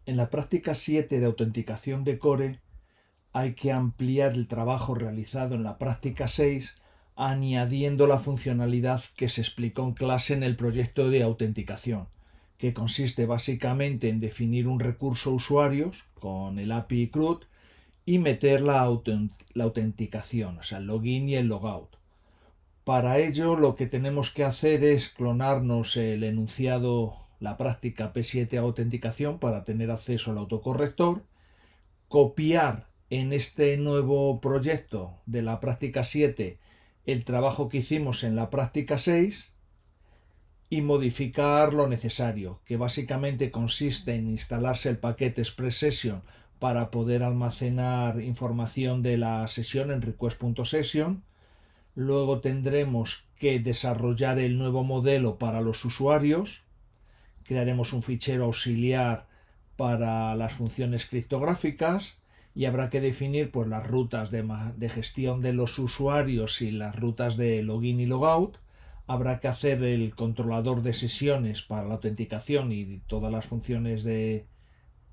En la práctica 7 de autenticación de Core hay que ampliar el trabajo realizado en la práctica 6 añadiendo la funcionalidad que se explicó en clase en el proyecto de autenticación, que consiste básicamente en definir un recurso usuarios con el API CRUD y meter la autenticación, o sea, el login y el logout. Para ello lo que tenemos que hacer es clonarnos el enunciado, la práctica P7 autenticación para tener acceso al autocorrector, copiar en este nuevo proyecto de la práctica 7 el trabajo que hicimos en la práctica 6 y modificar lo necesario, que básicamente consiste en instalarse el paquete Express Session para poder almacenar información de la sesión en request.session. Luego tendremos que desarrollar el nuevo modelo para los usuarios. Crearemos un fichero auxiliar para las funciones criptográficas y habrá que definir pues, las rutas de gestión de los usuarios y las rutas de login y logout. Habrá que hacer el controlador de sesiones para la autenticación y todas las funciones de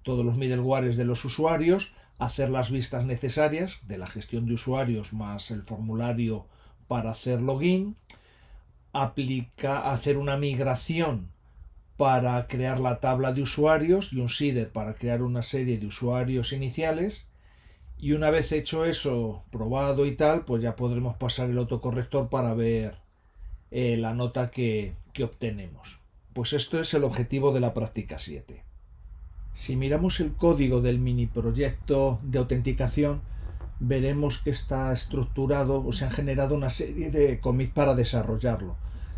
todos los middlewares de los usuarios, hacer las vistas necesarias de la gestión de usuarios más el formulario para hacer login, hacer una migración para crear la tabla de usuarios y un seeder para crear una serie de usuarios iniciales. Y una vez hecho eso, probado y tal, pues ya podremos pasar el autocorrector para ver la nota que obtenemos. Pues esto es el objetivo de la práctica 7. Si miramos el código del mini proyecto de autenticación, veremos que está estructurado o se han generado una serie de commits para desarrollarlo.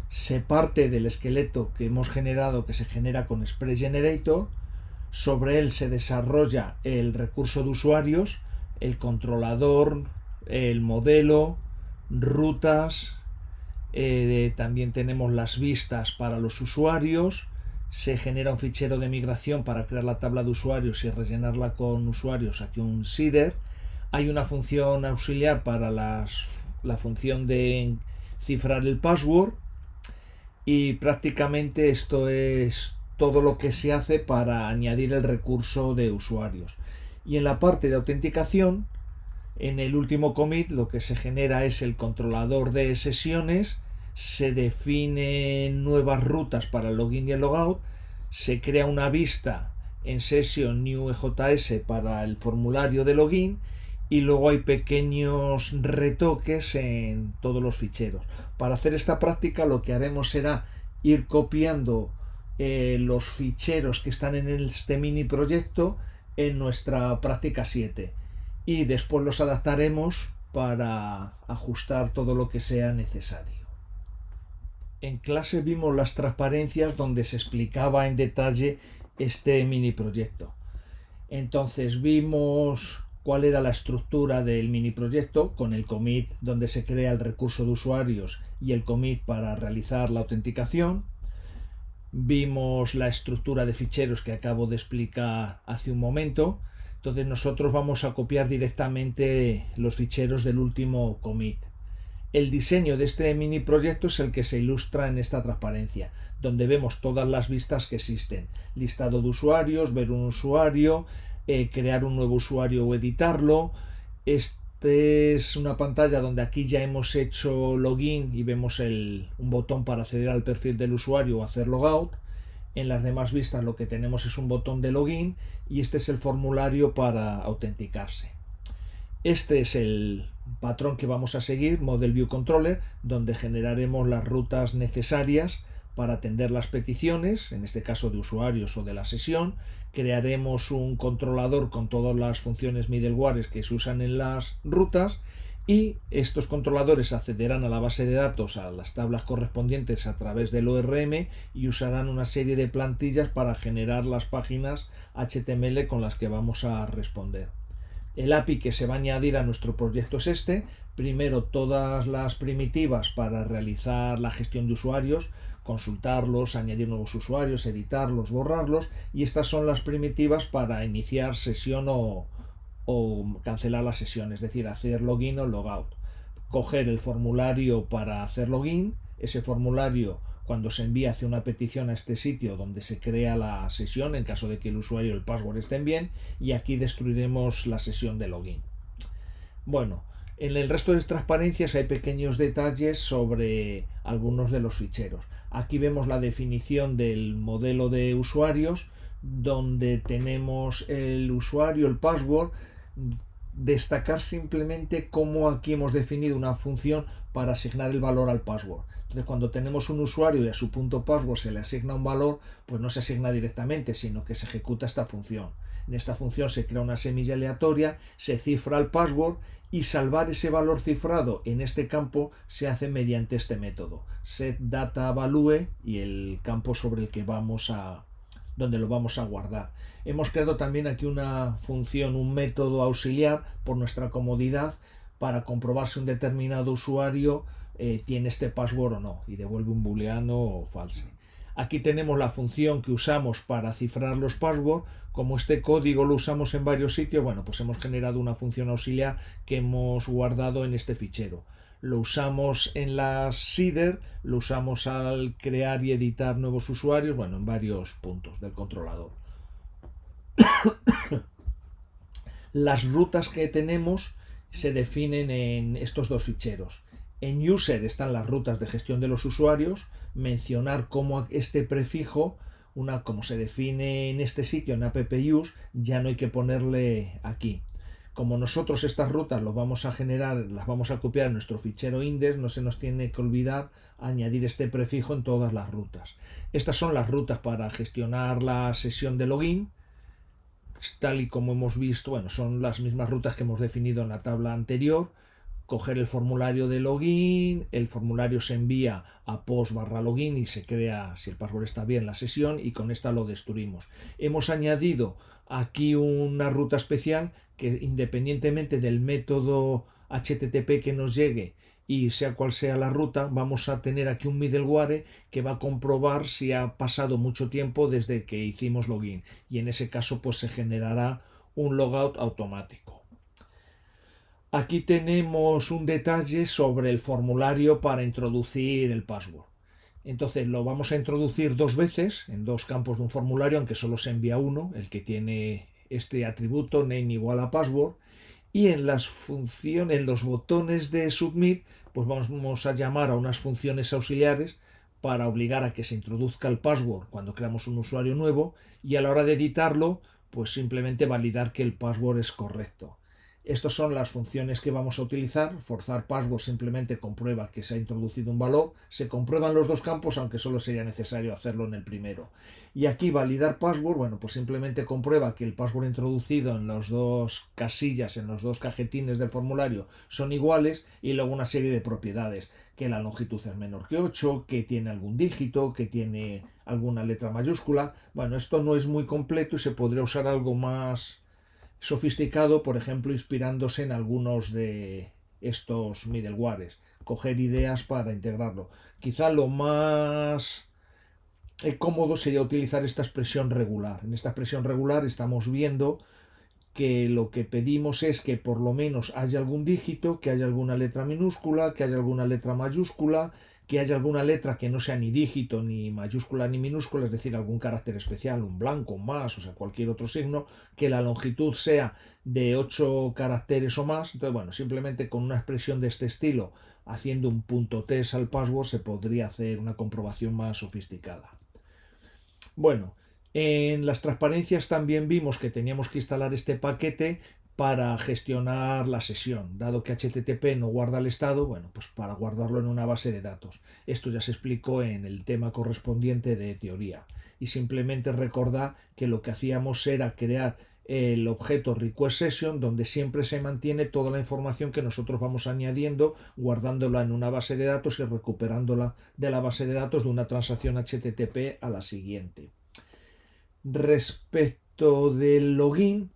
Se parte del esqueleto que hemos generado, que se genera con Express Generator. Sobre él se desarrolla el recurso de usuarios, el controlador, el modelo, rutas, también tenemos las vistas para los usuarios. Se genera un fichero de migración para crear la tabla de usuarios y rellenarla con usuarios, aquí un seeder. Hay una función auxiliar para la función de cifrar el password y prácticamente esto es todo lo que se hace para añadir el recurso de usuarios. Y en la parte de autenticación, en el último commit lo que se genera es el controlador de sesiones, se definen nuevas rutas para el login y el logout, se crea una vista en session new EJS para el formulario de login y luego hay pequeños retoques en todos los ficheros. Para hacer esta práctica lo que haremos será ir copiando los ficheros que están en este mini proyecto en nuestra práctica 7 y después los adaptaremos para ajustar todo lo que sea necesario. En clase vimos las transparencias donde se explicaba en detalle este mini proyecto. Entonces vimos cuál era la estructura del mini proyecto con el commit donde se crea el recurso de usuarios y el commit para realizar la autenticación. Vimos la estructura de ficheros que acabo de explicar hace un momento. Entonces nosotros vamos a copiar directamente los ficheros del último commit. El diseño de este mini proyecto es el que se ilustra en esta transparencia, donde vemos todas las vistas que existen. Listado de usuarios, ver un usuario, crear un nuevo usuario o editarlo. Este es una pantalla donde aquí ya hemos hecho login y vemos un botón para acceder al perfil del usuario o hacer logout. En las demás vistas lo que tenemos es un botón de login y este es el formulario para autenticarse. Este es el patrón que vamos a seguir, Model View Controller, donde generaremos las rutas necesarias para atender las peticiones, en este caso de usuarios o de la sesión. Crearemos un controlador con todas las funciones middlewares que se usan en las rutas y estos controladores accederán a la base de datos, a las tablas correspondientes a través del ORM y usarán una serie de plantillas para generar las páginas HTML con las que vamos a responder. El API que se va a añadir a nuestro proyecto es este. Primero todas las primitivas para realizar la gestión de usuarios, consultarlos, añadir nuevos usuarios, editarlos, borrarlos, y estas son las primitivas para iniciar sesión o cancelar la sesión, es decir, hacer login o logout. Coger el formulario para hacer login, ese formulario cuando se envía hacia una petición a este sitio donde se crea la sesión en caso de que el usuario y el password estén bien, y aquí destruiremos la sesión de login. Bueno, en el resto de transparencias hay pequeños detalles sobre algunos de los ficheros. Aquí vemos la definición del modelo de usuarios, donde tenemos el usuario, el password. Destacar simplemente cómo aquí hemos definido una función para asignar el valor al password. Entonces, cuando tenemos un usuario y a su punto password se le asigna un valor, pues no se asigna directamente, sino que se ejecuta esta función. En esta función se crea una semilla aleatoria, se cifra el password, y salvar ese valor cifrado en este campo se hace mediante este método, setDataValue, y el campo sobre el que donde lo vamos a guardar. Hemos creado también aquí una función, un método auxiliar por nuestra comodidad para comprobar si un determinado usuario tiene este password o no, y devuelve un booleano o false. Aquí tenemos la función que usamos para cifrar los passwords. Como este código lo usamos en varios sitios, bueno, pues hemos generado una función auxiliar que hemos guardado en este fichero. Lo usamos en la seeder, lo usamos al crear y editar nuevos usuarios, bueno, en varios puntos del controlador. Las rutas que tenemos se definen en estos dos ficheros. En user están las rutas de gestión de los usuarios, mencionar cómo este prefijo, como se define en este sitio en app-use, ya no hay que ponerle aquí. Como nosotros estas rutas las vamos a generar, las vamos a copiar en nuestro fichero index, no se nos tiene que olvidar añadir este prefijo en todas las rutas. Estas son las rutas para gestionar la sesión de login. Tal y como hemos visto, bueno, son las mismas rutas que hemos definido en la tabla anterior. Coger el formulario de login, el formulario se envía a post/login y se crea, si el password está bien, la sesión, y con esta lo destruimos. Hemos añadido aquí una ruta especial que, independientemente del método HTTP que nos llegue y sea cual sea la ruta, vamos a tener aquí un middleware que va a comprobar si ha pasado mucho tiempo desde que hicimos login, y en ese caso pues se generará un logout automático. Aquí tenemos un detalle sobre el formulario para introducir el password. Entonces lo vamos a introducir dos veces en dos campos de un formulario, aunque solo se envía uno, el que tiene este atributo name igual a password, y en las funciones, en los botones de submit, pues vamos a llamar a unas funciones auxiliares para obligar a que se introduzca el password cuando creamos un usuario nuevo, y a la hora de editarlo, pues simplemente validar que el password es correcto. Estas son las funciones que vamos a utilizar. Forzar password simplemente comprueba que se ha introducido un valor. Se comprueban los dos campos, aunque solo sería necesario hacerlo en el primero. Y aquí validar password, bueno, pues simplemente comprueba que el password introducido en las dos casillas, en los dos cajetines del formulario, son iguales, y luego una serie de propiedades, que la longitud es menor que 8, que tiene algún dígito, que tiene alguna letra mayúscula. Bueno, esto no es muy completo y se podría usar algo más sofisticado, por ejemplo, inspirándose en algunos de estos middlewares, coger ideas para integrarlo. Quizá lo más cómodo sería utilizar esta expresión regular. En esta expresión regular estamos viendo que lo que pedimos es que por lo menos haya algún dígito, que haya alguna letra minúscula, que haya alguna letra mayúscula, que haya alguna letra que no sea ni dígito, ni mayúscula, ni minúscula, es decir, algún carácter especial, un blanco, un más, o sea, cualquier otro signo, que la longitud sea de 8 caracteres o más. Entonces, bueno, simplemente con una expresión de este estilo, haciendo un punto test al password, se podría hacer una comprobación más sofisticada. Bueno, en las transparencias también vimos que teníamos que instalar este paquete para gestionar la sesión. Dado que HTTP no guarda el estado, bueno, pues para guardarlo en una base de datos. Esto ya se explicó en el tema correspondiente de teoría. Y simplemente recordar que lo que hacíamos era crear el objeto request session, donde siempre se mantiene toda la información que nosotros vamos añadiendo, guardándola en una base de datos y recuperándola de la base de datos de una transacción HTTP a la siguiente. Respecto del login,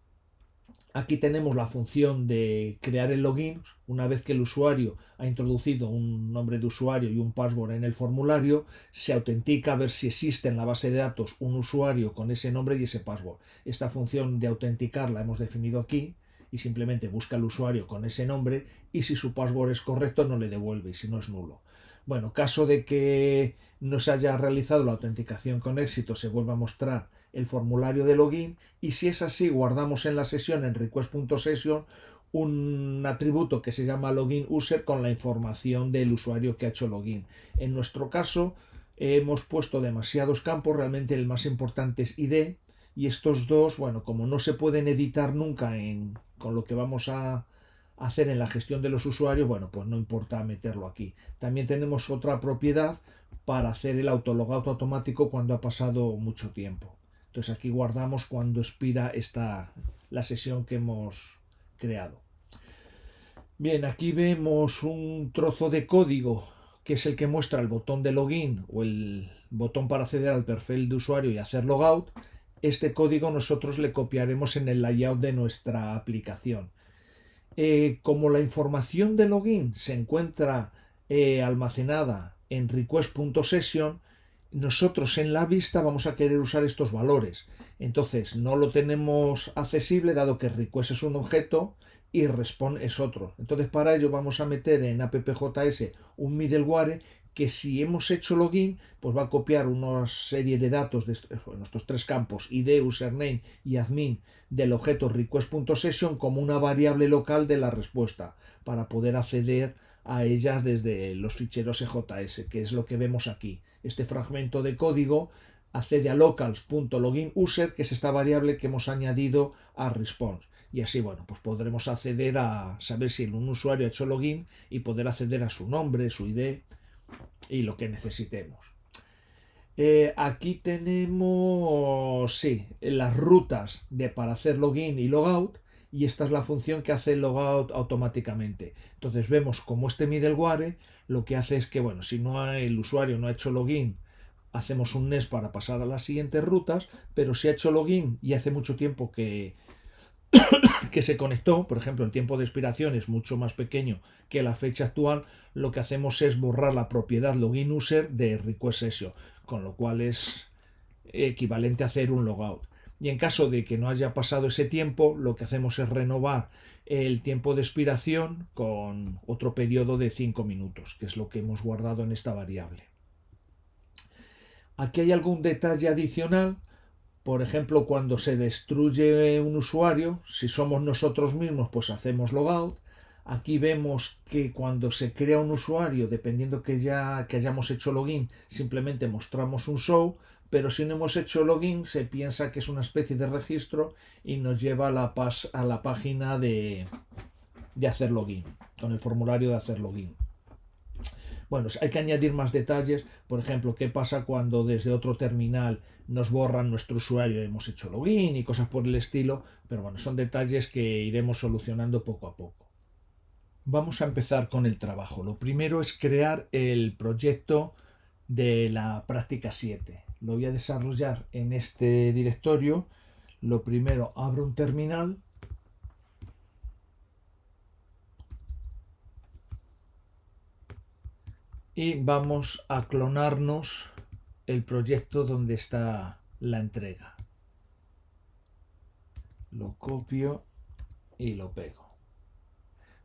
aquí tenemos la función de crear el login. Una vez que el usuario ha introducido un nombre de usuario y un password en el formulario, se autentica a ver si existe en la base de datos un usuario con ese nombre y ese password. Esta función de autenticar la hemos definido aquí, y simplemente busca al usuario con ese nombre, y si su password es correcto no le devuelve, y si no es nulo. Bueno, caso de que no se haya realizado la autenticación con éxito, se vuelve a mostrar el formulario de login, y si es así, guardamos en la sesión en request.session un atributo que se llama login user con la información del usuario que ha hecho login. En nuestro caso hemos puesto demasiados campos, realmente el más importante es ID, y estos dos, bueno, como no se pueden editar nunca con lo que vamos a hacer en la gestión de los usuarios, bueno, pues no importa meterlo aquí. También tenemos otra propiedad para hacer el autologout automático cuando ha pasado mucho tiempo. Entonces aquí guardamos cuando expira la sesión que hemos creado. Bien, aquí vemos un trozo de código que es el que muestra el botón de login o el botón para acceder al perfil de usuario y hacer logout. Este código nosotros le copiaremos en el layout de nuestra aplicación. Como la información de login se encuentra almacenada en request.session, nosotros en la vista vamos a querer usar estos valores. Entonces no lo tenemos accesible dado que request es un objeto y response es otro. Entonces para ello vamos a meter en appjs un middleware que si hemos hecho login, pues va a copiar una serie de datos de estos tres campos, id, username y admin, del objeto request.session como una variable local de la respuesta para poder acceder a ellas desde los ficheros EJS, que es lo que vemos aquí. Este fragmento de código accede a locals.loginuser, que es esta variable que hemos añadido a response. Y así, bueno, pues podremos acceder a saber si un usuario ha hecho login y poder acceder a su nombre, su ID y lo que necesitemos. Aquí tenemos, sí, las rutas para hacer login y logout, y esta es la función que hace el logout automáticamente. Entonces vemos como este middleware lo que hace es que, bueno, si el usuario no ha hecho login, hacemos un next para pasar a las siguientes rutas, pero si ha hecho login y hace mucho tiempo que se conectó, por ejemplo, el tiempo de expiración es mucho más pequeño que la fecha actual, lo que hacemos es borrar la propiedad login user de request session, con lo cual es equivalente a hacer un logout. Y en caso de que no haya pasado ese tiempo, lo que hacemos es renovar el tiempo de expiración con otro periodo de 5 minutos, que es lo que hemos guardado en esta variable. Aquí hay algún detalle adicional. Por ejemplo, cuando se destruye un usuario, si somos nosotros mismos, pues hacemos logout. Aquí vemos que cuando se crea un usuario, dependiendo que hayamos hecho login, simplemente mostramos un show, pero si no hemos hecho login, se piensa que es una especie de registro y nos lleva a la página de hacer login, con el formulario de hacer login. Bueno, hay que añadir más detalles, por ejemplo, qué pasa cuando desde otro terminal nos borran nuestro usuario y hemos hecho login y cosas por el estilo, pero bueno, son detalles que iremos solucionando poco a poco. Vamos a empezar con el trabajo. Lo primero es crear el proyecto de la práctica 7. Lo voy a desarrollar en este directorio. Lo primero, abro un terminal. Y vamos a clonarnos el proyecto donde está la entrega. Lo copio y lo pego.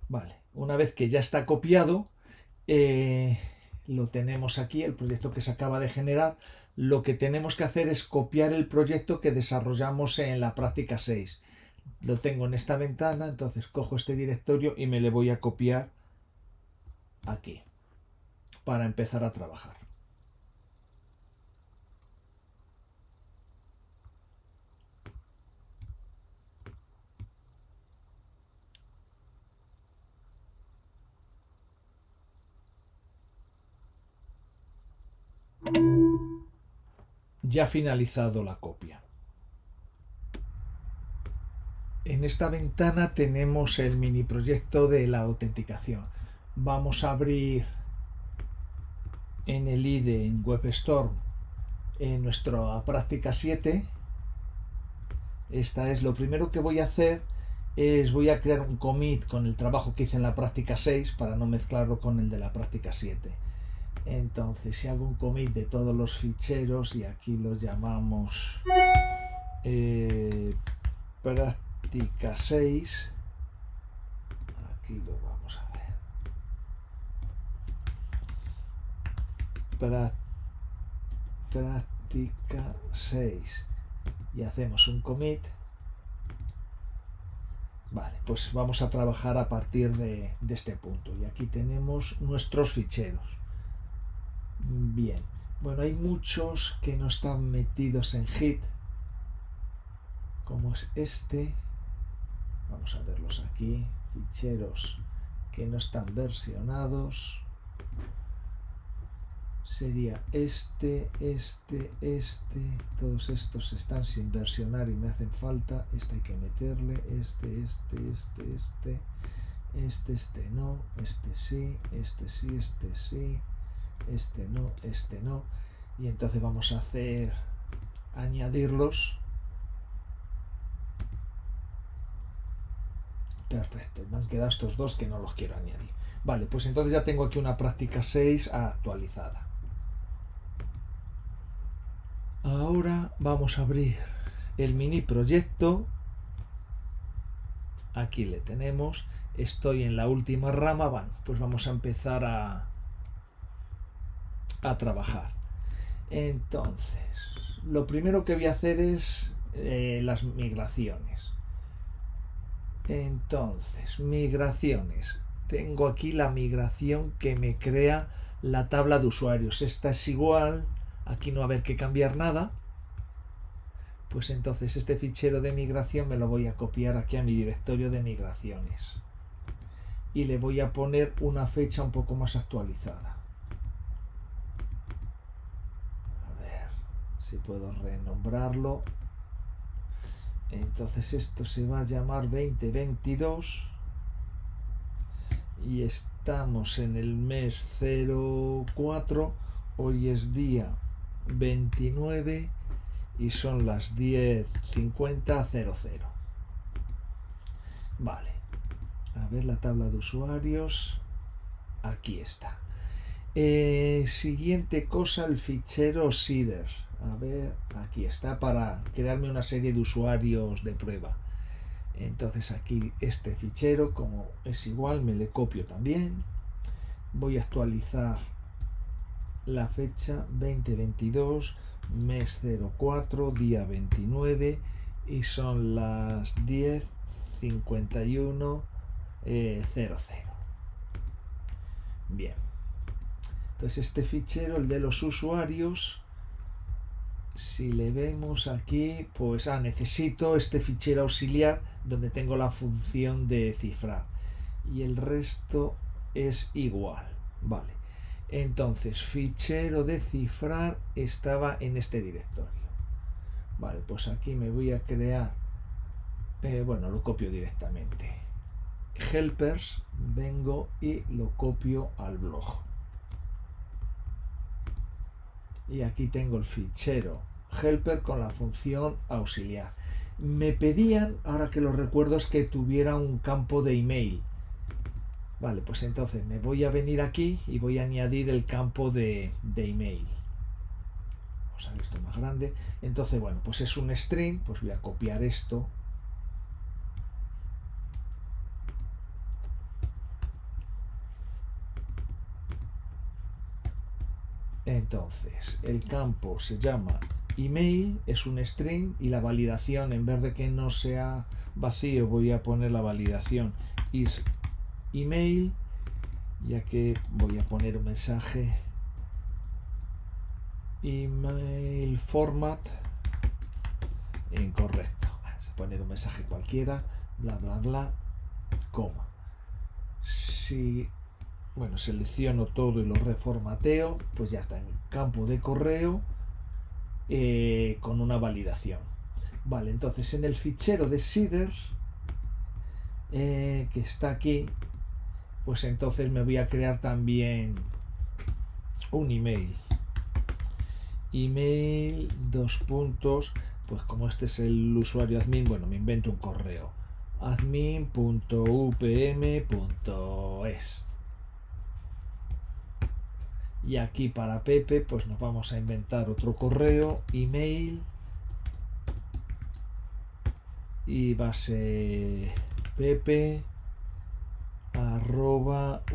Vale, una vez que ya está copiado, lo tenemos aquí, el proyecto que se acaba de generar. Lo que tenemos que hacer es copiar el proyecto que desarrollamos en la práctica 6. Lo tengo en esta ventana, entonces cojo este directorio y me le voy a copiar aquí para empezar a trabajar. Ya ha finalizado la copia. En esta ventana tenemos el mini proyecto de la autenticación. Vamos a abrir en el IDE en WebStorm en nuestra práctica 7. Esta es lo primero que voy a hacer, es voy a crear un commit con el trabajo que hice en la práctica 6 para no mezclarlo con el de la práctica 7. Entonces, si hago un commit de todos los ficheros y aquí los llamamos práctica 6, aquí lo vamos a ver. práctica 6 y hacemos un commit. Vale, pues vamos a trabajar a partir de este punto y aquí tenemos nuestros ficheros. Bien, bueno, hay muchos que no están metidos en Git, como es este. Vamos a verlos aquí, ficheros que no están versionados. Sería este, todos estos están sin versionar y me hacen falta. Este hay que meterle, este no, este sí, este no. Y entonces vamos a añadirlos. Perfecto, me han quedado estos dos que no los quiero añadir. Vale, pues entonces ya tengo aquí una práctica 6 actualizada. Ahora vamos a abrir el mini proyecto. Aquí le tenemos. Estoy en la última rama. Bueno, pues vamos a empezar a trabajar. Entonces, lo primero que voy a hacer es las migraciones. Entonces, migraciones. Tengo aquí la migración que me crea la tabla de usuarios. Esta es igual. Aquí no va a haber que cambiar nada. Pues entonces este fichero de migración me lo voy a copiar aquí a mi directorio de migraciones. Y le voy a poner una fecha un poco más actualizada. A ver si puedo renombrarlo. Entonces esto se va a llamar 2022. Y estamos en el mes 04. Hoy es día 29 y son las 10:50:00. Vale, a ver la tabla de usuarios. Aquí está. Siguiente cosa, el fichero seeder. A ver, aquí está para crearme una serie de usuarios de prueba. Entonces aquí este fichero, como es igual, me le copio también. Voy a actualizar la fecha 2022, mes 04, día 29 y son las 10:51:00. Bien. Entonces este fichero, el de los usuarios, si le vemos aquí, pues necesito este fichero auxiliar donde tengo la función de cifrar y el resto es igual. Vale, entonces fichero de cifrar estaba en este directorio. Vale, pues aquí me voy a crear, bueno, lo copio directamente. Helpers, vengo y lo copio al blog. Y aquí tengo el fichero helper con la función auxiliar. Me pedían, ahora que lo recuerdo, es que tuviera un campo de email. Vale, pues entonces me voy a venir aquí y voy a añadir el campo de email. Vamos a ver esto más grande. Entonces, bueno, pues es un string, pues voy a copiar esto. Entonces, el campo se llama email, es un string y la validación, en vez de que no sea vacío, voy a poner la validación is email, ya que voy a poner un mensaje email format incorrecto. Vamos a poner un mensaje cualquiera, bla bla bla, coma. Si bueno, selecciono todo y lo reformateo, pues ya está en el campo de correo con una validación. Vale, entonces en el fichero de seeder que está aquí, pues entonces me voy a crear también un email. Email, dos puntos, pues como este es el usuario admin, bueno, me invento un correo. admin.upm.es. Y aquí para Pepe, pues nos vamos a inventar otro correo, email, y va a ser pepe@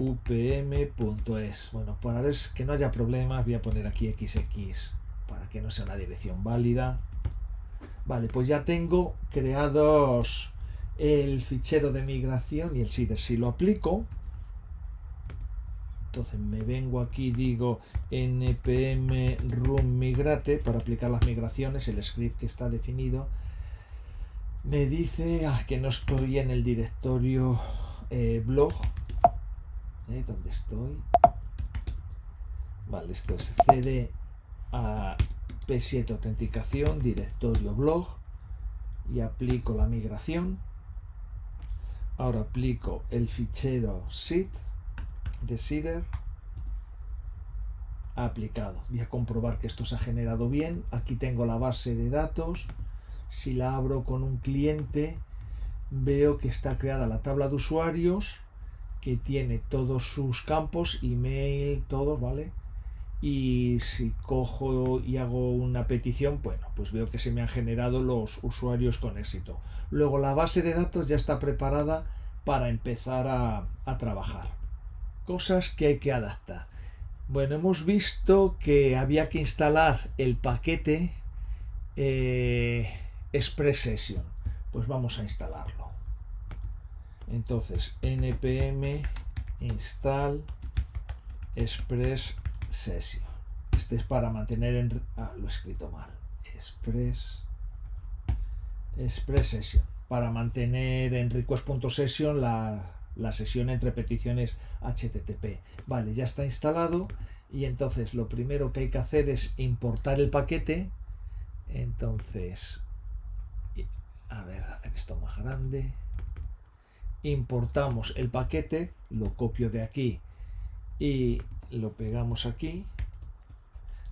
upm.es. Bueno, para ver que no haya problemas, voy a poner aquí XX para que no sea una dirección válida. Vale, pues ya tengo creados el fichero de migración y el seeder. Si lo aplico, entonces me vengo aquí, digo npm run migrate para aplicar las migraciones, el script que está definido. Me dice que no estoy en el directorio blog. ¿Dónde estoy? Vale, esto es cd a p7 autenticación, directorio blog, y aplico la migración. Ahora aplico el fichero seed de seeder. Aplicado. Voy a comprobar que esto se ha generado bien. Aquí tengo la base de datos. Si la abro con un cliente, veo que está creada la tabla de usuarios, que tiene todos sus campos, email, todo, ¿vale? Y si cojo y hago una petición, bueno, pues veo que se me han generado los usuarios con éxito. Luego la base de datos ya está preparada para empezar a trabajar. Cosas que hay que adaptar. Bueno, hemos visto que había que instalar el paquete Express Session. Pues vamos a instalarlo. Entonces, npm install Express Session. Este es para mantener lo he escrito mal. Express Session. Para mantener en request.session la sesión entre peticiones HTTP. Vale, ya está instalado. Y entonces lo primero que hay que hacer es importar el paquete. Entonces, a ver, hacer esto más grande. Importamos el paquete, lo copio de aquí y lo pegamos aquí.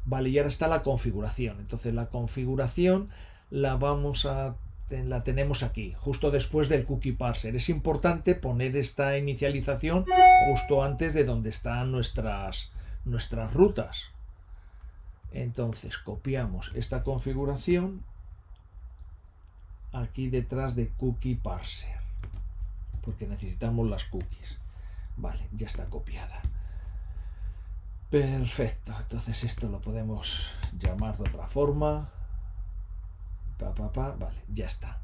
Vale, y ahora está la configuración. Entonces la configuración la tenemos aquí, justo después del cookie parser. Es importante poner esta inicialización justo antes de donde están nuestras rutas. Entonces copiamos esta configuración aquí detrás de cookie parser, porque necesitamos las cookies. Vale, ya está copiada. Perfecto, entonces esto lo podemos llamar de otra forma. Vale, ya está.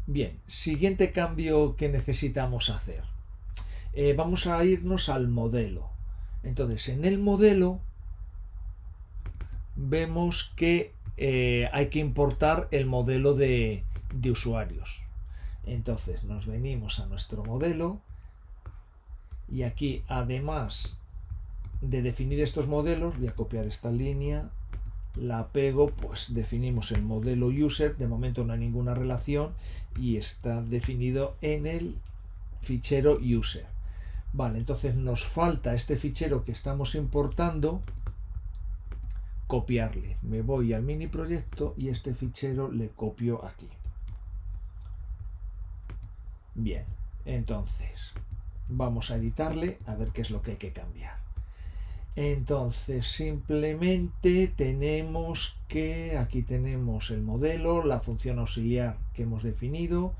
Bien, siguiente cambio que necesitamos hacer. Vamos a irnos al modelo. Entonces, en el modelo vemos que hay que importar el modelo de usuarios. Entonces, nos venimos a nuestro modelo y aquí, además de definir estos modelos, voy a copiar esta línea, la pego, pues definimos el modelo user. De momento no hay ninguna relación y está definido en el fichero user. Vale, entonces nos falta este fichero que estamos importando, copiarle. Me voy al mini proyecto y este fichero le copio aquí. Bien, entonces vamos a editarle a ver qué es lo que hay que cambiar. Entonces simplemente tenemos que, aquí tenemos el modelo, la función auxiliar que hemos definido.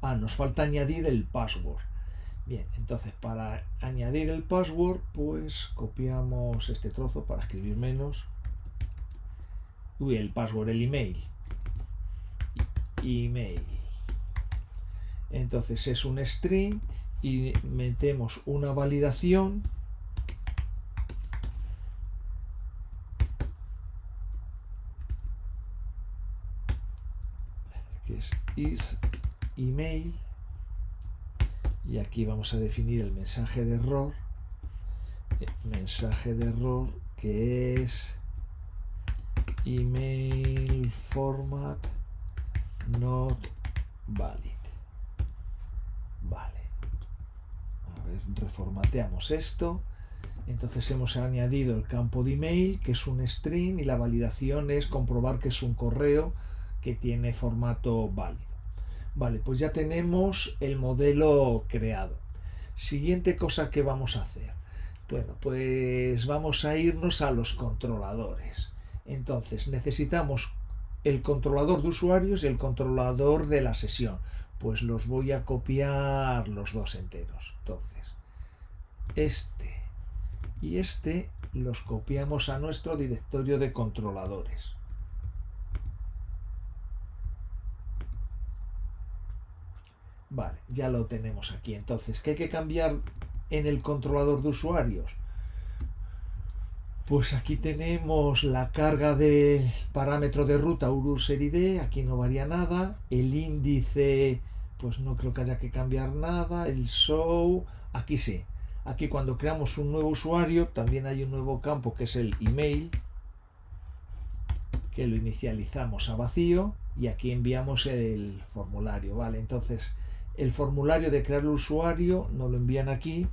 Nos falta añadir el password. Bien, entonces para añadir el password, pues copiamos este trozo para escribir menos. El password, el email. Entonces es un string y metemos una validación que es isEmail, y aquí vamos a definir el mensaje de error. Que es email format not valid. Vale, a ver, reformateamos esto. Entonces hemos añadido el campo de email, que es un string, y la validación es comprobar que es un correo que tiene formato válido. Vale, pues ya tenemos el modelo creado. Siguiente cosa que vamos a hacer. Bueno, pues vamos a irnos a los controladores. Entonces necesitamos el controlador de usuarios y el controlador de la sesión. Pues los voy a copiar los dos enteros. Entonces este y este los copiamos a nuestro directorio de controladores. Vale, ya lo tenemos aquí. Entonces, ¿qué hay que cambiar en el controlador de usuarios? Pues aquí tenemos la carga del parámetro de ruta user-id, aquí no varía nada. El índice, pues no creo que haya que cambiar nada. El show, aquí sí. Aquí cuando creamos un nuevo usuario, también hay un nuevo campo que es el email, que lo inicializamos a vacío y aquí enviamos el formulario, ¿vale? Entonces, el formulario de crear el usuario nos lo envían aquí.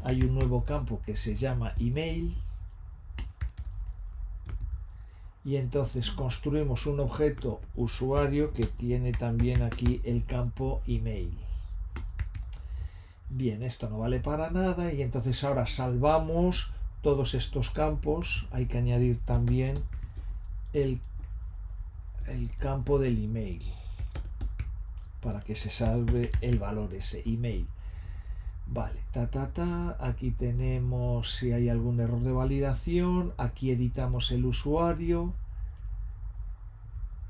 Hay un nuevo campo que se llama email. Y entonces construimos un objeto usuario que tiene también aquí el campo email. Bien, esto no vale para nada y entonces ahora salvamos todos estos campos. Hay que añadir también el campo del email para que se salve el valor ese, email. Vale, aquí tenemos si hay algún error de validación, aquí editamos el usuario,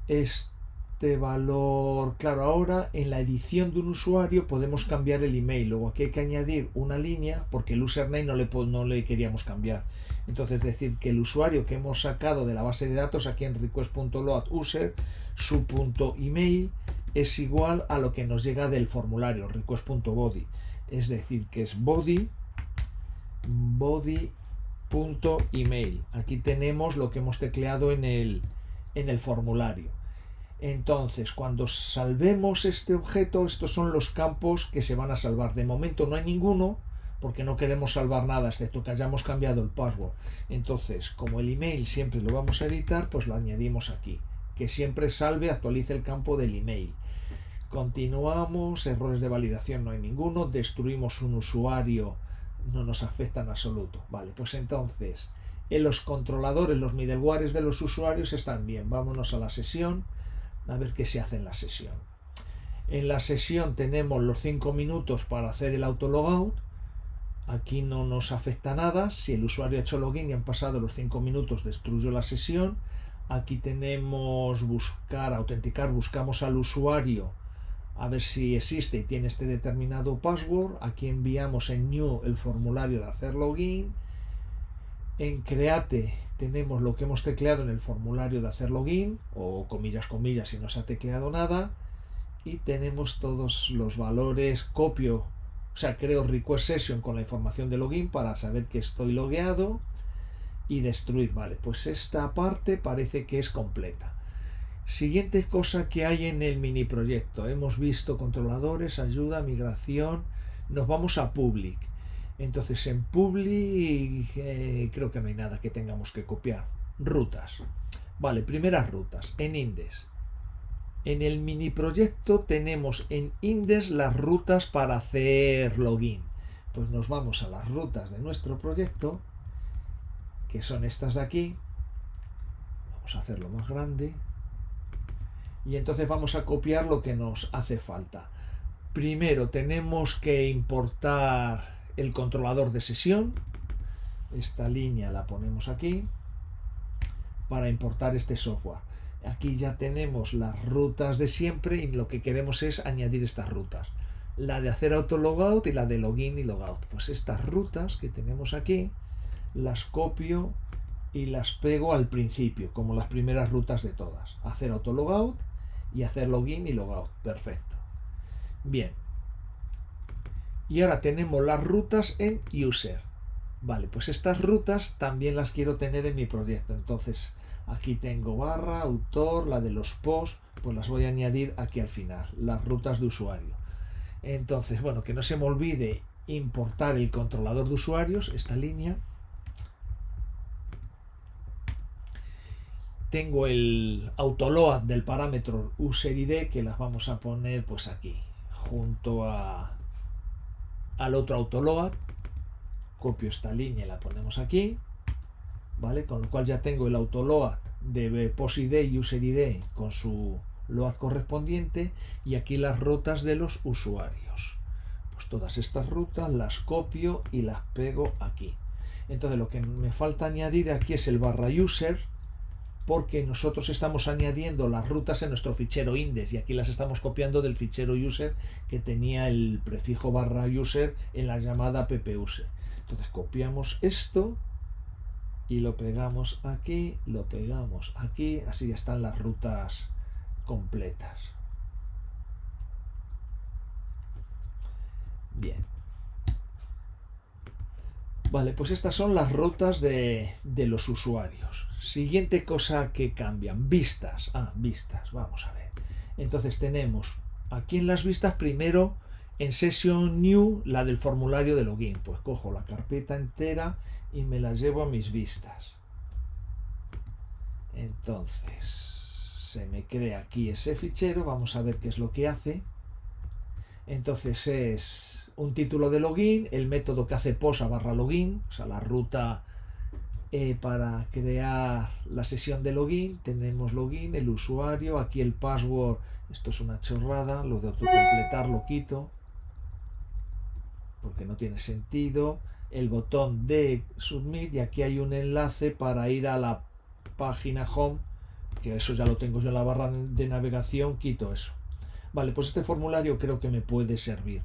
este valor, claro, ahora en la edición de un usuario podemos cambiar el email, luego aquí hay que añadir una línea porque el username no le queríamos cambiar, entonces decir que el usuario que hemos sacado de la base de datos aquí en request.loaduser, su punto email es igual a lo que nos llega del formulario request.body. Es decir, que es body.email. Aquí tenemos lo que hemos tecleado en el formulario. Entonces, cuando salvemos este objeto, estos son los campos que se van a salvar. De momento no hay ninguno, porque no queremos salvar nada, excepto que hayamos cambiado el password. Entonces, como el email siempre lo vamos a editar, pues lo añadimos aquí. Que siempre salve, actualice el campo del email. Continuamos, errores de validación no hay ninguno, destruimos un usuario, no nos afecta en absoluto. Vale, pues entonces, en los controladores, los middlewares de los usuarios están bien. Vámonos a la sesión, a ver qué se hace en la sesión. En la sesión tenemos los 5 minutos para hacer el autologout. Aquí no nos afecta nada. Si el usuario ha hecho login y han pasado los 5 minutos, destruyo la sesión. Aquí tenemos buscar, autenticar, buscamos al usuario a ver si existe y tiene este determinado password. Aquí enviamos en new el formulario de hacer login. En create tenemos lo que hemos tecleado en el formulario de hacer login, o comillas si no se ha tecleado nada, y tenemos todos los valores. Copio, o sea, creo request session con la información de login para saber que estoy logueado y destruir. Vale, pues esta parte parece que es completa. Siguiente cosa que hay en el mini proyecto. Hemos visto controladores, ayuda, migración. Nos vamos a public. Entonces en public creo que no hay nada que tengamos que copiar. Rutas. Vale, primeras rutas. En index. En el mini proyecto tenemos en index las rutas para hacer login. Pues nos vamos a las rutas de nuestro proyecto, que son estas de aquí. Vamos a hacerlo más grande. Y entonces vamos a copiar lo que nos hace falta. Primero tenemos que importar el controlador de sesión. Esta línea la ponemos aquí para importar este software. Aquí ya tenemos las rutas de siempre y lo que queremos es añadir estas rutas. La de hacer autologout y la de login y logout. Pues estas rutas que tenemos aquí las copio y las pego al principio, como las primeras rutas de todas. Hacer autologout y hacer login y logout. Perfecto. Bien. Y ahora tenemos las rutas en user. Vale, pues estas rutas también las quiero tener en mi proyecto. Entonces aquí tengo barra, autor, la de los posts, pues las voy a añadir aquí al final, las rutas de usuario. Entonces, bueno, que no se me olvide importar el controlador de usuarios, esta línea. Tengo el autoload del parámetro user-id que las vamos a poner pues aquí, junto al otro autoload. Copio esta línea y la ponemos aquí, ¿vale? Con lo cual ya tengo el autoload de post-id y user-id con su load correspondiente y aquí las rutas de los usuarios. Pues Pues todas estas rutas las copio y las pego aquí. Entonces lo que me falta añadir aquí es el /user, porque nosotros estamos añadiendo las rutas en nuestro fichero index y aquí las estamos copiando del fichero user que tenía el prefijo /user en la llamada ppuser. Entonces copiamos esto y lo pegamos aquí, así ya están las rutas completas. Bien. Vale, pues estas son las rutas de los usuarios. Siguiente cosa que cambian, vistas. Vistas, vamos a ver. Entonces tenemos aquí en las vistas primero en Session New la del formulario de login. Pues cojo la carpeta entera y me la llevo a mis vistas. Entonces se me crea aquí ese fichero, vamos a ver qué es lo que hace. Entonces es un título de login, el método que hace posa /login, o sea, la ruta para crear la sesión de login. Tenemos login, el usuario, aquí el password, esto es una chorrada, lo de autocompletar lo quito, porque no tiene sentido. El botón de submit y aquí hay un enlace para ir a la página home, que eso ya lo tengo yo en la barra de navegación, quito eso. Vale, pues este formulario creo que me puede servir.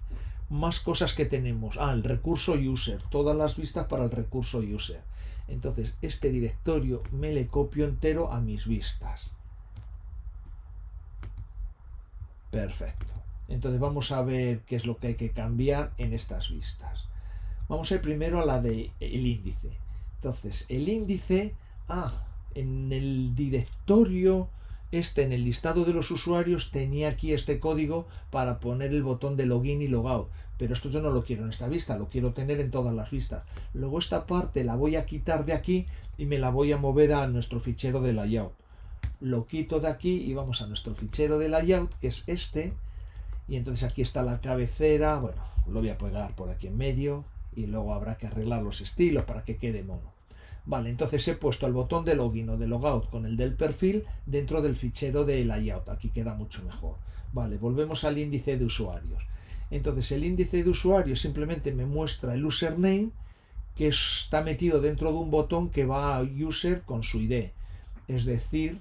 Más cosas que tenemos. El recurso user. Todas las vistas para el recurso user. Entonces, este directorio me le copio entero a mis vistas. Perfecto. Entonces vamos a ver qué es lo que hay que cambiar en estas vistas. Vamos a ir primero a la del índice. Entonces, el índice, en el directorio en el listado de los usuarios tenía aquí este código para poner el botón de login y logout, pero esto yo no lo quiero en esta vista, lo quiero tener en todas las vistas. Luego esta parte la voy a quitar de aquí y me la voy a mover a nuestro fichero de layout. Lo quito de aquí y vamos a nuestro fichero de layout, que es este, y entonces aquí está la cabecera. Bueno, lo voy a pegar por aquí en medio y luego habrá que arreglar los estilos para que quede mono. Vale, entonces he puesto el botón de login o de logout con el del perfil dentro del fichero de layout. Aquí queda mucho mejor. Vale, volvemos al índice de usuarios. Entonces el índice de usuarios simplemente me muestra el username, que está metido dentro de un botón que va a user con su ID. Es decir,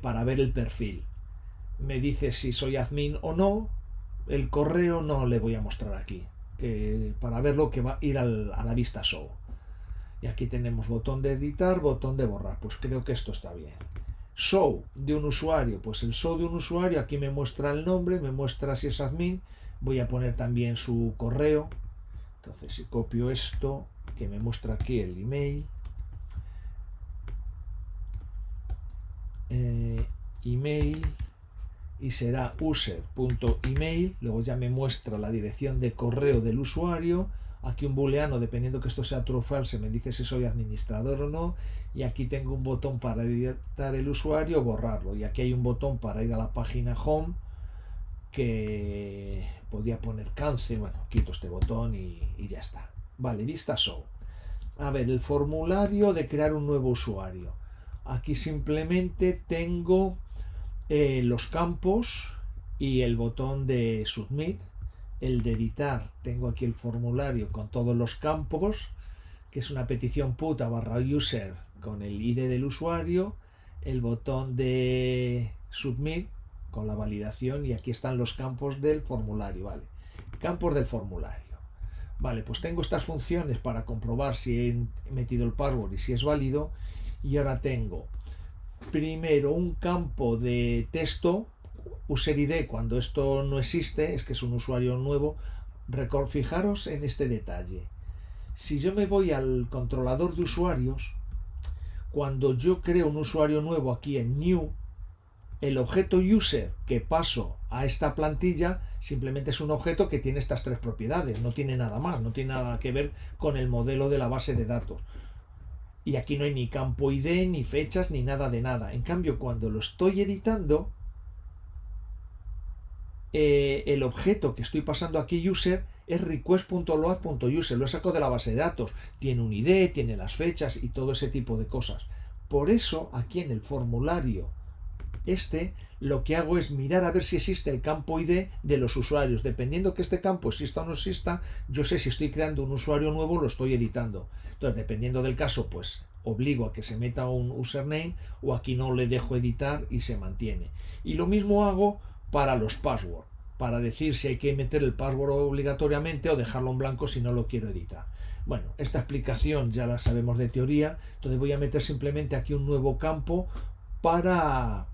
para ver el perfil. Me dice si soy admin o no. El correo no le voy a mostrar aquí, que para verlo que va a ir a la vista show. Y aquí tenemos botón de editar, botón de borrar. Pues creo que esto está bien. Show de un usuario. Pues el show de un usuario, aquí me muestra el nombre, me muestra si es admin. Voy a poner también su correo. Entonces si copio esto, que me muestra aquí el email. Email. Y será user.email. Luego ya me muestra la dirección de correo del usuario. Aquí un booleano, dependiendo que esto sea true o false, me dice si soy administrador o no. Y aquí tengo un botón para editar el usuario o borrarlo. Y aquí hay un botón para ir a la página home, que podía poner cancel. Bueno, quito este botón y ya está. Vale, vista show. A ver, el formulario de crear un nuevo usuario. Aquí simplemente tengo los campos y el botón de submit. El de editar, tengo aquí el formulario con todos los campos, que es una petición puta /user con el ID del usuario, el botón de submit con la validación, y aquí están los campos del formulario. Vale, campos del formulario. Vale, pues tengo estas funciones para comprobar si he metido el password y si es válido. Y ahora tengo primero un campo de texto, user ID, cuando esto no existe, es que es un usuario nuevo. Fijaros en este detalle. Si yo me voy al controlador de usuarios, cuando yo creo un usuario nuevo aquí en New, el objeto user que paso a esta plantilla simplemente es un objeto que tiene estas tres propiedades, no tiene nada más, no tiene nada que ver con el modelo de la base de datos. Y aquí no hay ni campo ID, ni fechas, ni nada de nada. En cambio, cuando lo estoy editando, el objeto que estoy pasando aquí user es request.load.user, lo he sacado de la base de datos, tiene un ID, tiene las fechas y todo ese tipo de cosas. Por eso aquí en el formulario lo que hago es mirar a ver si existe el campo ID de los usuarios. Dependiendo que este campo exista o no exista, yo sé si estoy creando un usuario nuevo o lo estoy editando. Entonces, dependiendo del caso, pues obligo a que se meta un username, o aquí no le dejo editar y se mantiene. Y lo mismo hago para los passwords, para decir si hay que meter el password obligatoriamente o dejarlo en blanco si no lo quiero editar. Bueno, esta explicación ya la sabemos de teoría, entonces voy a meter simplemente aquí un nuevo campo para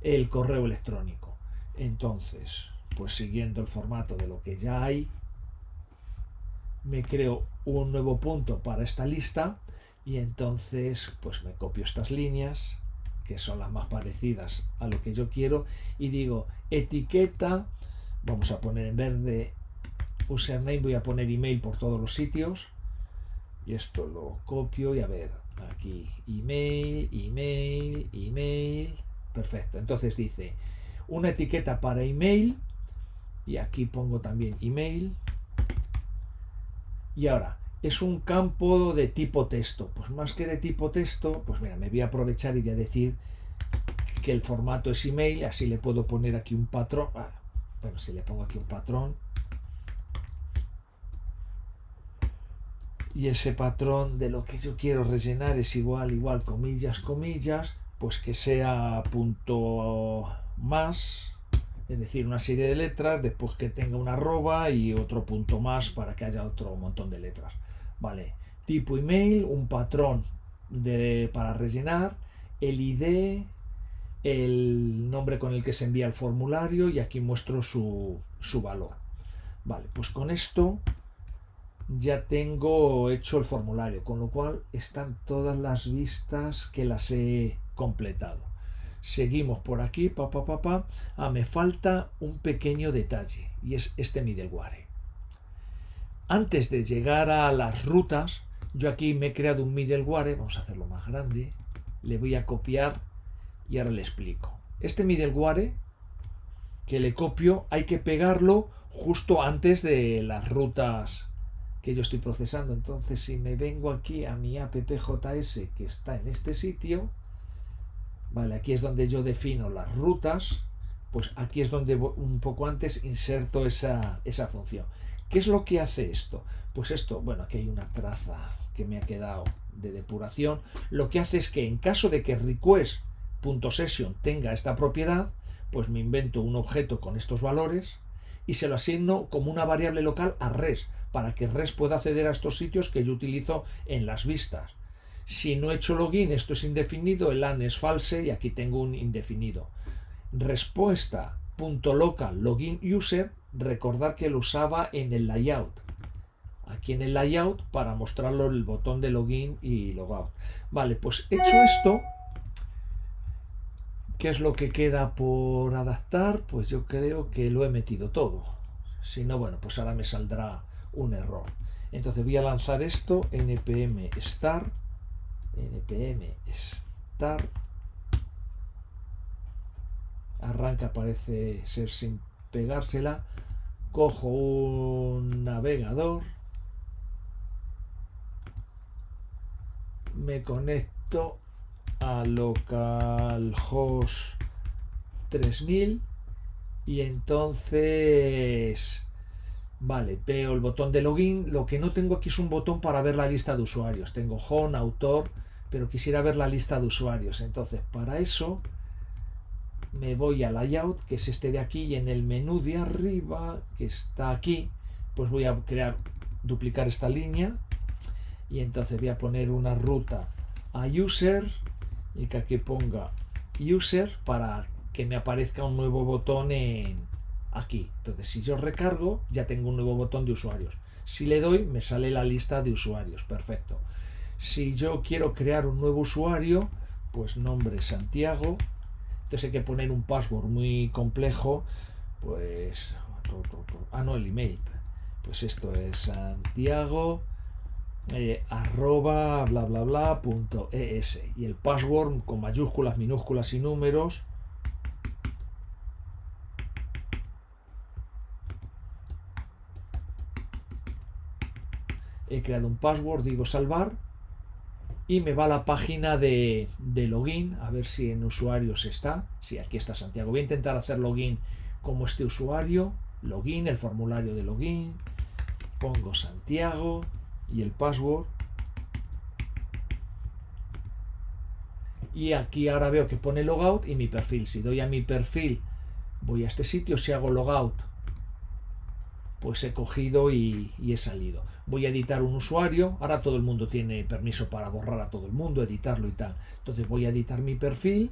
el correo electrónico. Entonces, pues siguiendo el formato de lo que ya hay, me creo un nuevo punto para esta lista y entonces pues me copio estas líneas que son las más parecidas a lo que yo quiero y digo etiqueta, vamos a poner en vez de username voy a poner email por todos los sitios y esto lo copio y a ver aquí email, perfecto. Entonces dice una etiqueta para email y aquí pongo también email. Y ahora, es un campo de tipo texto. Pues más que de tipo texto, pues mira, me voy a aprovechar y voy a decir que el formato es email, así le puedo poner aquí un patrón. Bueno, si le pongo aquí un patrón. Y ese patrón de lo que yo quiero rellenar es igual, comillas, pues que sea punto más, es decir, una serie de letras, después que tenga una arroba y otro punto más para que haya otro montón de letras. Vale, tipo email, un patrón para rellenar, el ID, el nombre con el que se envía el formulario y aquí muestro su valor. Vale, pues con esto ya tengo hecho el formulario, con lo cual están todas las vistas que las he completado. Seguimos por aquí, me falta un pequeño detalle y es este middleware. Antes de llegar a las rutas, yo aquí me he creado un middleware, vamos a hacerlo más grande, le voy a copiar y ahora le explico. Este middleware que le copio hay que pegarlo justo antes de las rutas que yo estoy procesando. Entonces si me vengo aquí a mi appjs que está en este sitio, vale, aquí es donde yo defino las rutas, pues aquí es donde un poco antes inserto esa función. ¿Qué es lo que hace esto? Pues esto, bueno, aquí hay una traza que me ha quedado de depuración. Lo que hace es que en caso de que request.session tenga esta propiedad, pues me invento un objeto con estos valores y se lo asigno como una variable local a res, para que res pueda acceder a estos sitios que yo utilizo en las vistas. Si no he hecho login, esto es indefinido, el AN es false y aquí tengo un indefinido. Respuesta.local login user, recordar que lo usaba en el layout. Aquí en el layout para mostrarlo el botón de login y logout. Vale, pues hecho esto, ¿qué es lo que queda por adaptar? Pues yo creo que lo he metido todo. Si no, bueno, pues ahora me saldrá un error. Entonces voy a lanzar esto, npm start, arranca, parece ser sin pegársela, cojo un navegador, me conecto a localhost 3000 y entonces vale, veo el botón de login. Lo que no tengo aquí es un botón para ver la lista de usuarios. Tengo home, autor, pero quisiera ver la lista de usuarios. Entonces para eso me voy a layout, que es este de aquí, y en el menú de arriba que está aquí, pues voy a duplicar esta línea y entonces voy a poner una ruta a user y que aquí ponga user para que me aparezca un nuevo botón aquí. Entonces si yo recargo ya tengo un nuevo botón de usuarios. Si le doy me sale la lista de usuarios. Perfecto. Si yo quiero crear un nuevo usuario, pues nombre Santiago. Entonces hay que poner un password muy complejo. Pues no, el email. Pues esto es Santiago arroba bla bla bla punto es y el password con mayúsculas, minúsculas y números. He creado un password, digo salvar y me va a la página de login, a ver si en usuarios está. Sí, aquí está Santiago. Voy a intentar hacer login como este usuario. Login, el formulario de login. Pongo Santiago y el password. Y aquí ahora veo que pone logout y mi perfil. Si doy a mi perfil, voy a este sitio. Si hago logout, pues he cogido y he salido. Voy a editar un usuario. Ahora todo el mundo tiene permiso para borrar a todo el mundo, editarlo y tal. Entonces voy a editar mi perfil.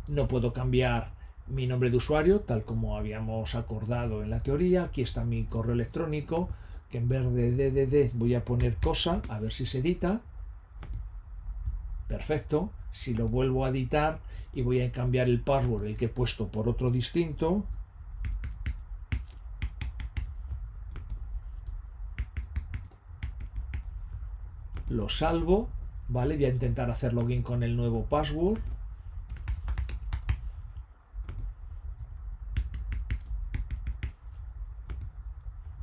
No puedo cambiar mi nombre de usuario, tal como habíamos acordado en la teoría. Aquí está mi correo electrónico, que en vez de DDD voy a poner cosa, a ver si se edita. Perfecto. Si lo vuelvo a editar y voy a cambiar el password, el que he puesto, por otro distinto. Lo salvo, ¿vale? Voy a intentar hacer login con el nuevo password.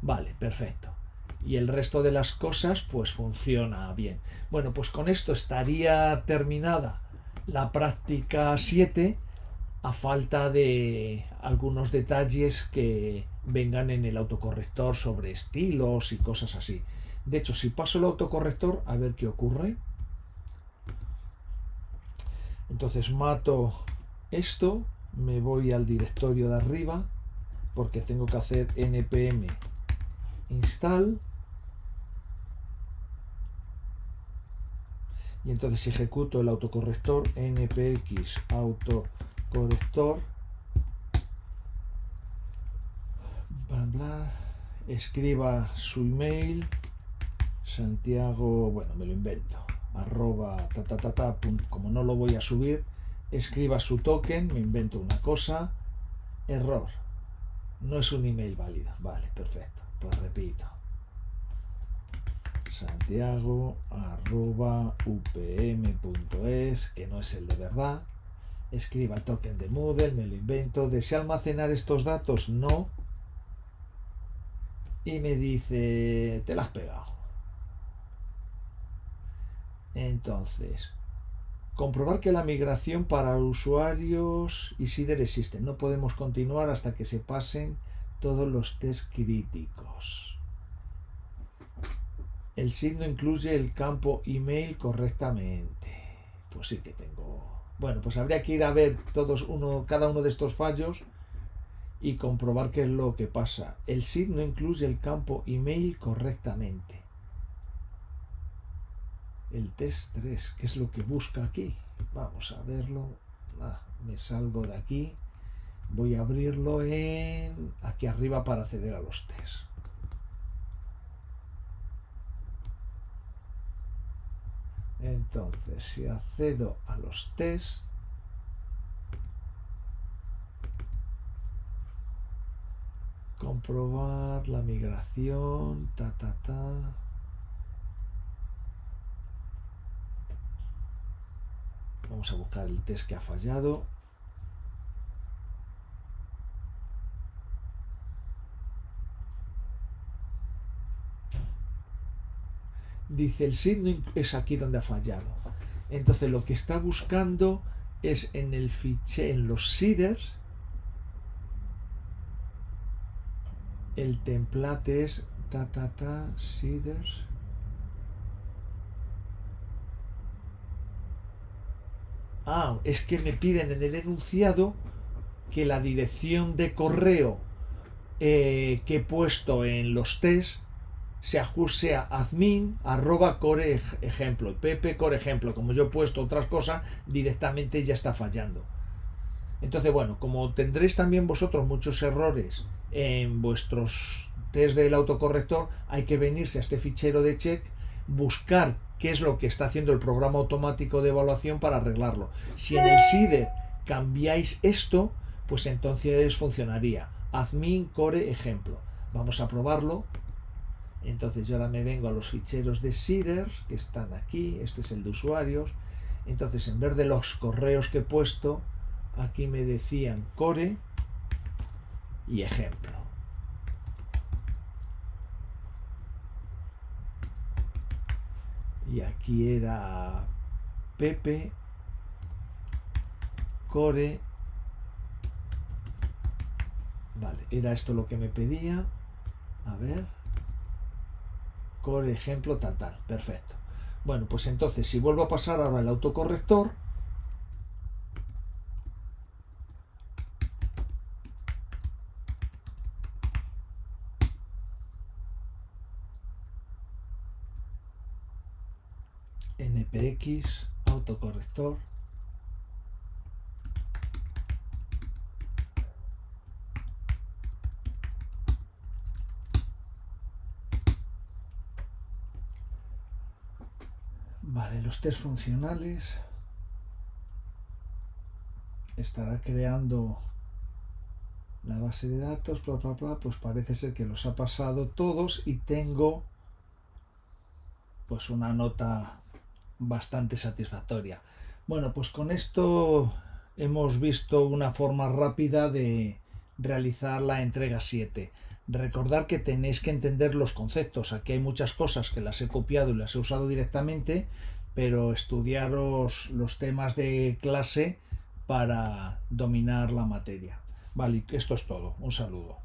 Vale, perfecto. Y el resto de las cosas pues funciona bien. Bueno, pues con esto estaría terminada la práctica 7, a falta de algunos detalles que vengan en el autocorrector sobre estilos y cosas así. De hecho, si paso el autocorrector, a ver qué ocurre. Entonces mato esto, me voy al directorio de arriba, porque tengo que hacer npm install. Y entonces ejecuto el autocorrector npx autocorrector, bla bla, escriba su email, Santiago, bueno, me lo invento, arroba como no lo voy a subir, escriba su token, me invento una cosa, error, no es un email válido. Vale, perfecto, pues repito, Santiago arroba upm.es, que no es el de verdad. Escriba el token de Moodle, me lo invento. ¿Desea almacenar estos datos? No. Y me dice, te la has pegado. Entonces, comprobar que la migración para usuarios y SIDR existe. No podemos continuar hasta que se pasen todos los test críticos. El signo incluye el campo email correctamente. Pues sí que tengo. Bueno, pues habría que ir a ver cada uno de estos fallos y comprobar qué es lo que pasa. El signo incluye el campo email correctamente. El test 3, ¿qué es lo que busca aquí? Vamos a verlo. Me salgo de aquí. Voy a abrirlo aquí arriba para acceder a los tests. Entonces, si accedo a los tests, comprobar la migración, Vamos a buscar el test que ha fallado. Dice el signo es aquí donde ha fallado. Entonces lo que está buscando es en el fichero, en los seeders. El template es seeders. Es que me piden en el enunciado que la dirección de correo que he puesto en los tests se ajuste a admin @core ejemplo, pp core ejemplo. Como yo he puesto otras cosas, directamente ya está fallando. Entonces, bueno, como tendréis también vosotros muchos errores en vuestros test del autocorrector, hay que venirse a este fichero de check, buscar qué es lo que está haciendo el programa automático de evaluación para arreglarlo. Si en el SIDR cambiáis esto, pues entonces funcionaría. Admin core ejemplo. Vamos a probarlo. Entonces yo ahora me vengo a los ficheros de SIDR que están aquí. Este es el de usuarios. Entonces en vez de los correos que he puesto, aquí me decían core y ejemplo. Y aquí era Pepe Core. Vale, era esto lo que me pedía. A ver. Core ejemplo tal. Perfecto. Bueno, pues entonces si vuelvo a pasar ahora el autocorrector, npx autocorrector, vale, los test funcionales, estará creando la base de datos, pues parece ser que los ha pasado todos y tengo pues una nota bastante satisfactoria. Bueno, pues con esto hemos visto una forma rápida de realizar la entrega 7. Recordad que tenéis que entender los conceptos. Aquí hay muchas cosas que las he copiado y las he usado directamente, pero estudiaros los temas de clase para dominar la materia. Vale, esto es todo. Un saludo.